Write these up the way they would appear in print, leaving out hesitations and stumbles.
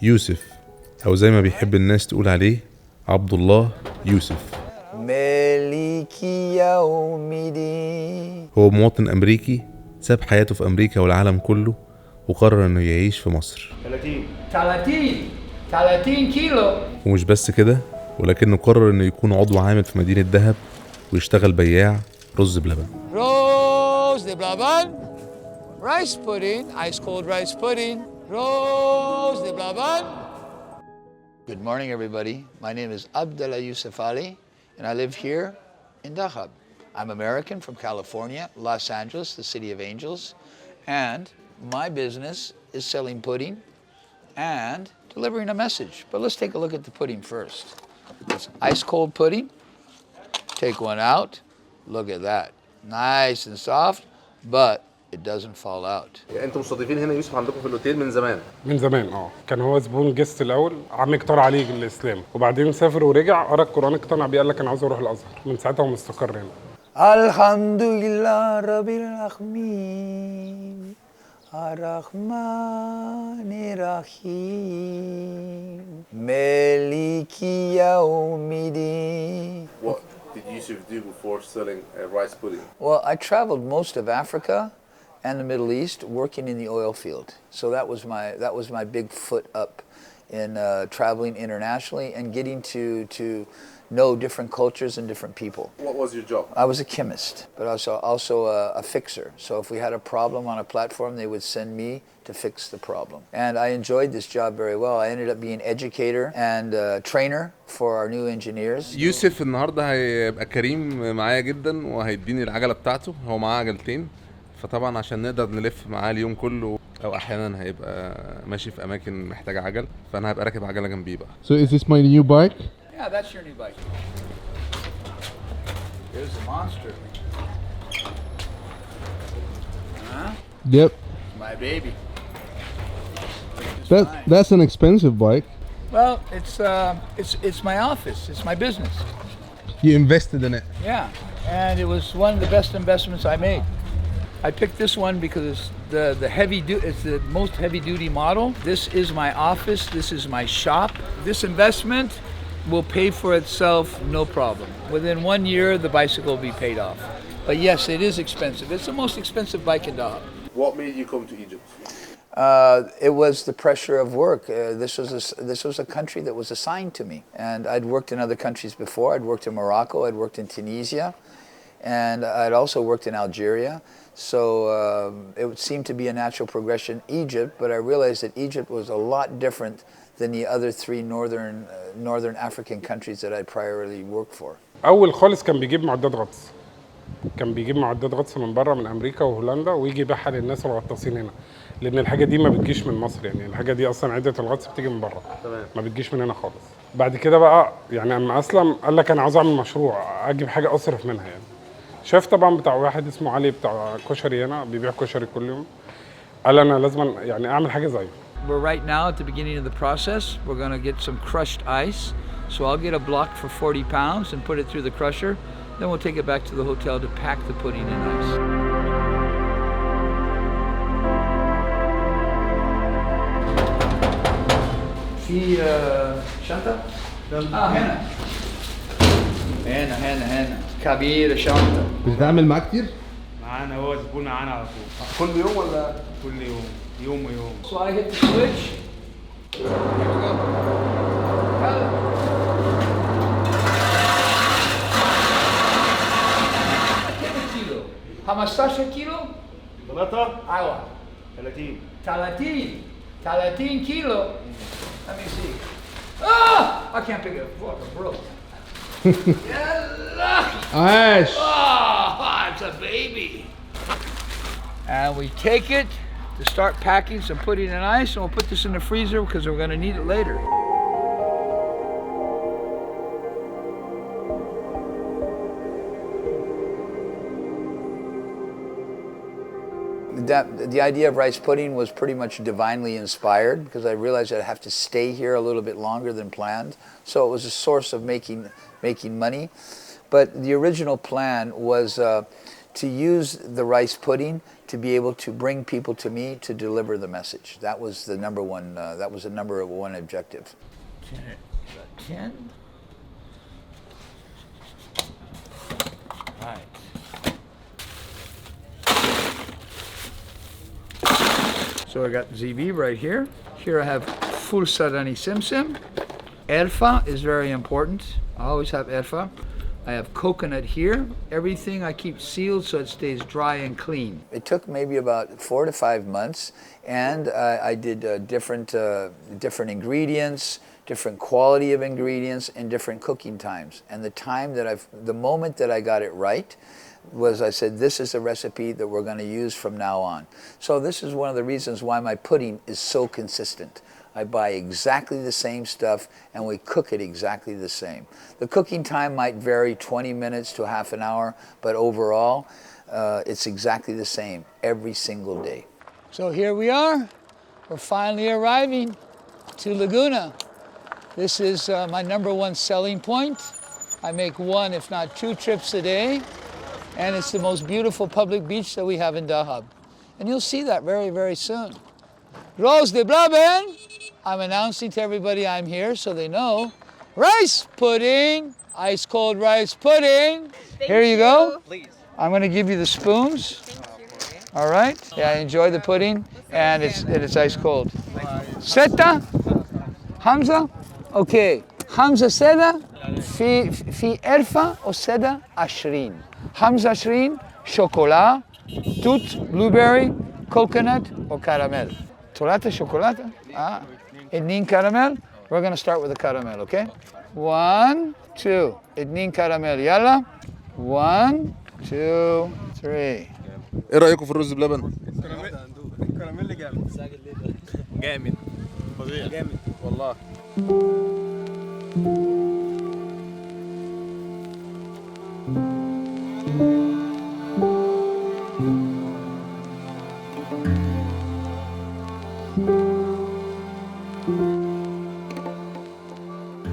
يوسف، أو زي ما بيحب الناس تقول عليه عبد الله يوسف. مالكي يوم الدين. هو مواطن أمريكي ساب حياته في أمريكا والعالم كله وقرر إنه يعيش في مصر. 30 كيلو. ومش بس كده، ولكنه قرر إنه يكون عضو عامل في مدينة دهب ويشتغل بياع رز بلبن. رز بلبن. Rice pudding, ice cold rice pudding. Rose de Blaban. Good morning, everybody. My name is Abdullah Yusuf Ali, and I live here in Dahab. I'm American from California, Los Angeles, the city of angels, and my business is selling pudding and delivering a message. But let's take a look at the pudding first. It's ice cold pudding. Take one out. Look at that. Nice and soft, but it doesn't fall out. انتوا مستضيفين هنا يوسف عندكم في الاوتيل من زمان؟ من زمان كان هو زبون جست الاول، عم اقترح عليه الاسلام وبعدين سافر ورجع قرا القران اقتنع بيه، قال لك انا عاوز اروح الازهر. من ساعتها هو مستقر هنا. الحمد لله رب العالمين الرحمن الرحيم مالك يوم الدين. What did Yusuf do before selling rice pudding? Well, I traveled most of Africa and the Middle East working in the oil field. So that was my big foot up in traveling internationally and getting to know different cultures and different people. What was your job? I was a chemist, but also a fixer. So if we had a problem on a platform, they would send me to fix the problem. And I enjoyed this job very well. I ended up being educator and trainer for our new engineers. يوسف النهارده هيبقى كريم معايا جدا وهيديني العجله بتاعته، هو معاه عجلتين، فطبعا عشان نقدر نلف معاه اليوم كله او احيانا هيبقى ماشي في اماكن محتاجه عجل، فانا هبقى راكب عجله جنبيه بقى. So is this my new bike? Yeah, that's your new bike. Here's the monster. Huh? Yep. My baby. That's an expensive bike. Well, it's my office. It's my business. You invested in it. Yeah, and it was one of the best investments I made. I picked this one because it's it's the most heavy duty model. This is my office. This is my shop. This investment will pay for itself, no problem. Within 1 year, the bicycle will be paid off. But yes, it is expensive. It's the most expensive bike in Dahab. What made you come to Egypt? It was the pressure of work. This was a country that was assigned to me. And I'd worked in other countries before. I'd worked in Morocco. I'd worked in Tunisia. And I'd also worked in Algeria. So it would seem to be a natural progression Egypt, but I realized that Egypt was a lot different than the other three northern African countries that I priorly worked for. اول خالص كان بيجيب معدات غطس. كان بيجيب معدات غطس من بره من امريكا وهولندا ويجي يبيعها للناس الغطاسين هنا. لان الحاجه دي ما بتجيش من مصر، يعني الحاجه دي اصلا عده الغطس بتيجي من بره. تمام. ما بتجيش من هنا خالص. بعد كده بقى يعني اما اسلم قال لك انا عاوز اعمل مشروع اجيب حاجه اصرف منها يعني. شاف طبعا بتاع واحد اسمه علي بتاع كشري هنا بيبيع كشري كل يوم، قال انا لازم يعني اعمل حاجه زيه. We're right now at the beginning of the process. We're going to get some crushed ice. So I'll get a block for 40 pounds and put it through the crusher. Then we'll take it back to the hotel to pack the pudding in ice. في شنطة؟ هنا. هنا كبيرة شنطة. بتتعامل معاه كتير؟ معانا، هو زبون معانا على طول. كل يوم ولا؟ كل يوم، يوم ويوم. So I hit the switch. Here we go. كيلو. 15 كيلو؟ بلاطة؟ أيوة. 30. 30 كيلو. Let me see. I can't pick it up. Fuck, it broke. عاش. It's a baby. And we take it to start packing some pudding in ice, and we'll put this in the freezer because we're going to need it later. The idea of rice pudding was pretty much divinely inspired because I realized I'd have to stay here a little bit longer than planned. So it was a source of making money. But the original plan was to use the rice pudding to be able to bring people to me to deliver the message. That was the number one. That was the number one objective. 10. Right. So I got ZB right here. Here I have full sarani simsim. Erfa is very important. I always have erfa. I have coconut here. Everything I keep sealed so it stays dry and clean. It took maybe about 4 to 5 months, and I did different ingredients, different quality of ingredients, and different cooking times. And the moment that I got it right was I said, this is a recipe that we're going to use from now on. So this is one of the reasons why my pudding is so consistent. I buy exactly the same stuff and we cook it exactly the same. The cooking time might vary 20 minutes to half an hour, but overall, it's exactly the same every single day. So here we are. We're finally arriving to Laguna. This is my number one selling point. I make 1, if not 2 trips a day, and it's the most beautiful public beach that we have in Dahab. And you'll see that very, very soon. Rose de Blaben! I'm announcing to everybody I'm here so they know. Rice pudding, ice cold rice pudding. Here you go. Please. I'm going to give you the spoons. All right. Yeah, enjoy the pudding, and it's ice cold. Seta, Hamza. Okay. Hamza Seda fi erfa o Seda ashrin. Hamza ashrin, chocolat, tut, blueberry, coconut or caramel. Torata chocolate. Ah. Idnin caramel. We're going to start with the caramel, okay? 1, 2. Idnin caramel. Yalla. 1, 2, 3. ايه رايكم في الرز بلبن؟ الكراميل جامد. جامد. فظيع. جامد. والله.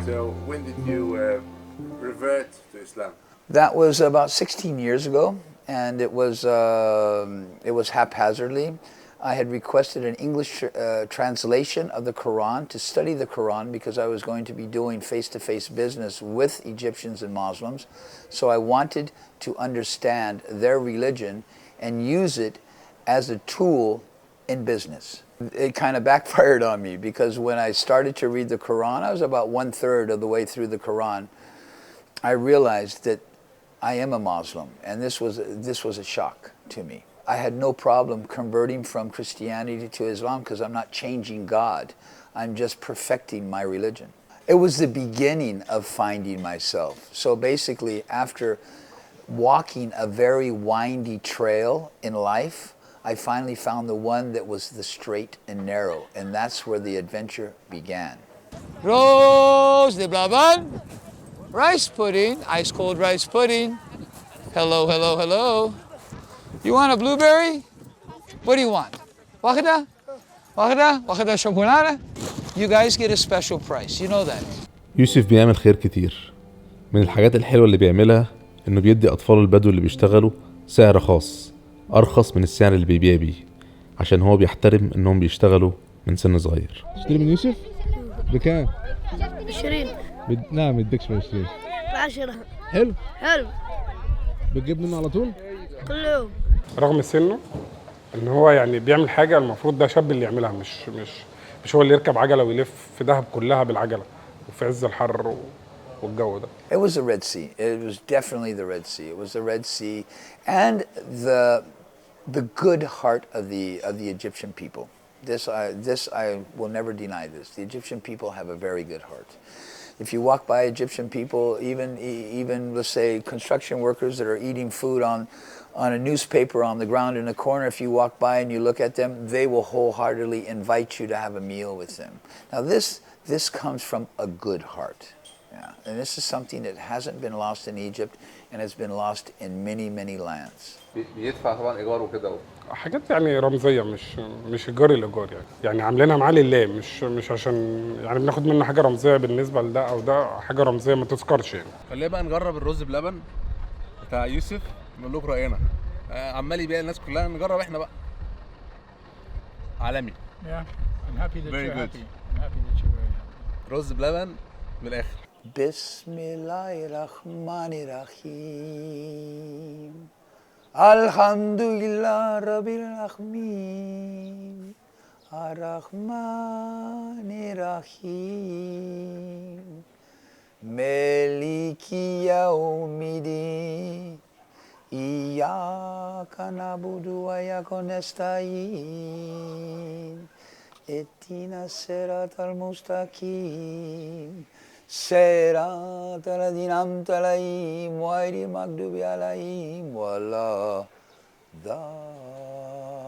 So when did you revert to Islam? That was about 16 years ago, and it was haphazardly. I had requested an English translation of the Quran to study the Quran because I was going to be doing face-to-face business with Egyptians and Muslims. So I wanted to understand their religion and use it as a tool in business. It kind of backfired on me because when I started to read the Quran, I was about 1/3 of the way through the Quran. I realized that I am a Muslim, and this was a shock to me. I had no problem converting from Christianity to Islam because I'm not changing God. I'm just perfecting my religion. It was the beginning of finding myself. So basically, after walking a very windy trail in life, I finally found the one that was the straight and narrow, and that's where the adventure began. Rose de Blaban, rice pudding, ice cold rice pudding. Hello, hello, hello. You want a blueberry? What do you want? Wahda? Wahda? Wahda chocolate? You guys get a special price, you know that. يوسف بيعمل خير كتير. من الحاجات الحلوة اللي بيعملها انه بيدي اطفال البدو اللي بيشتغلوا سعر خاص ارخص من السعر اللي بيبيع بيه عشان هو بيحترم انهم بيشتغلوا من سن صغير. تشتري من يوسف؟ بكام؟ 20. لا ما يدكش ب 20. ب10. حلو؟ حلو. بتجيب منه على طول؟ كل يوم. رغم سنه ان هو يعني بيعمل حاجه المفروض ده شاب اللي يعملها، مش هو اللي يركب عجله ويلف في دهب كلها بالعجله وفي عز الحر والجو ده. It was the Red Sea. It was definitely the Red Sea. It was the Red Sea and the good heart of the Egyptian people. This I will never deny this. The Egyptian people have a very good heart. If you walk by Egyptian people, even let's say construction workers that are eating food on a newspaper on the ground in a corner, if you walk by and you look at them, they will wholeheartedly invite you to have a meal with them. Now this comes from a good heart. Yeah. And this is something that hasn't been lost in Egypt and has been lost in many lands. بيدفع طبعا ايجار وكده. حاجات يعني رمزيه، مش ايجار الايجار يعني عاملينها معاه لله، مش عشان يعني بناخد منه حاجه رمزيه بالنسبه لده او ده، حاجه رمزيه ما تذكرش يعني. خلينا بقى نجرب الرز بلبن بتاع يوسف نقول لكم راينا. عمال يبيع الناس كلها، نجرب احنا بقى. عالمي. Yeah, I'm happy that Very you're good. happy. I'm happy that you're very happy. رز بلبن من الاخر. بسم الله الرحمن الرحيم الحمد لله رب العالمين الرحمن الرحيم مالك يوم الدين إياك نعبد وإياك نستعين اهدنا الصراط المستقيم صراط الذين أنعمت عليهم غير المغضوب عليهم ولا الضالين.